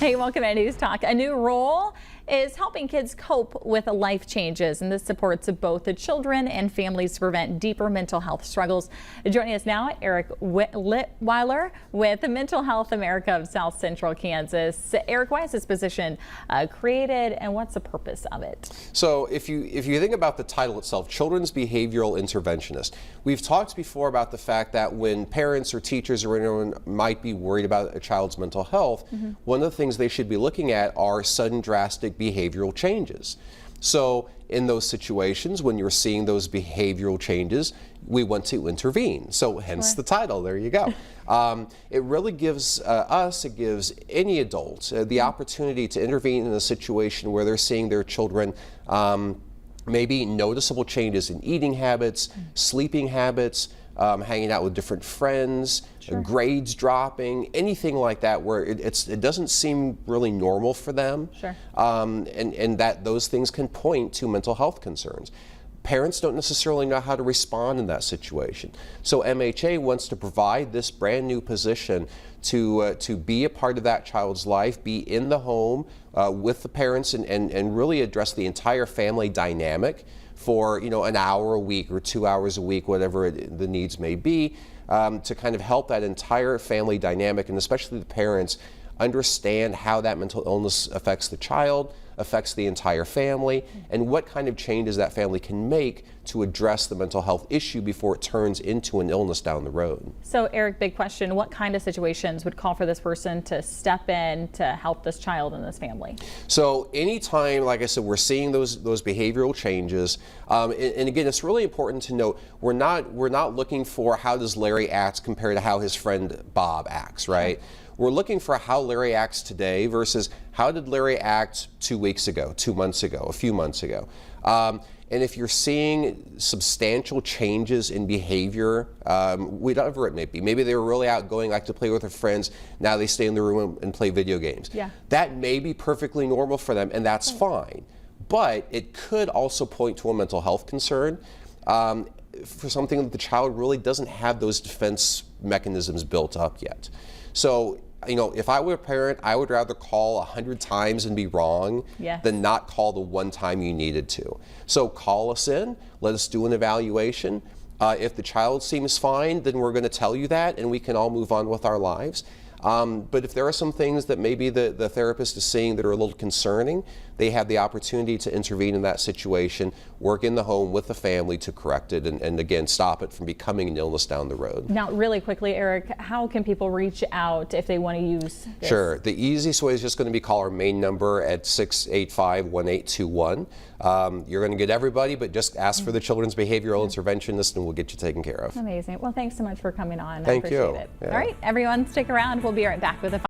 Hey, welcome to Newstalk. A new role is helping kids cope with life changes, and this supports both the children and families to prevent deeper mental health struggles. Joining us now, Eric Litwiller with Mental Health America of South Central Kansas. Eric, why is this position created, and what's the purpose of it? So if you think about the title itself, Children's Behavioral Interventionist, we've talked before about the fact that when parents or teachers or anyone might be worried about a child's mental health, one of the things they should be looking at are sudden drastic behavioral changes. So in those situations, when you're seeing those behavioral changes, we want to intervene. So hence the title, there you go. It really gives it gives any adult the opportunity to intervene in a situation where they're seeing their children maybe noticeable changes in eating habits, sleeping habits, hanging out with different friends, grades dropping, anything like that where it doesn't seem really normal for them. And that those things can point to mental health concerns. Parents don't necessarily know how to respond in that situation. So MHA wants to provide this brand new position to be a part of that child's life, be in the home with the parents, and really address the entire family dynamic for an hour a week or 2 hours a week, whatever the needs may be, to kind of help that entire family dynamic, and especially the parents, understand how that mental illness affects the child, affects the entire family, and what kind of changes that family can make to address the mental health issue before it turns into an illness down the road. So Eric, big question, what kind of situations would call for this person to step in to help this child and this family? So anytime, like I said, we're seeing those behavioral changes, and again, it's really important to note, we're not looking for how does Larry act compared to how his friend Bob acts, right? We're looking for how Larry acts today versus how did Larry act 2 weeks ago, 2 months ago, a few months ago. And if you're seeing substantial changes in behavior, whatever it may be, maybe they were really outgoing, like to play with their friends, now they stay in the room and play video games. That may be perfectly normal for them, and that's fine. But it could also point to a mental health concern for something that the child really doesn't have those defense mechanisms built up yet. So, if I were a parent, I would rather call 100 times and be wrong than not call the one time you needed to. So call us in, let us do an evaluation. If the child seems fine, then we're going to tell you that, and we can all move on with our lives. But if there are some things that maybe the therapist is seeing that are a little concerning, they have the opportunity to intervene in that situation, work in the home with the family to correct it, and again, stop it from becoming an illness down the road. Now, really quickly, Eric, how can people reach out if they want to use this? Sure. The easiest way is just going to be call our main number at 685-1821. You're going to get everybody, but just ask for the Children's Behavioral Interventionist, and we'll get you taken care of. Amazing. Well, thanks so much for coming on. Thank I appreciate you. it. All right, everyone, stick around. We'll be right back with a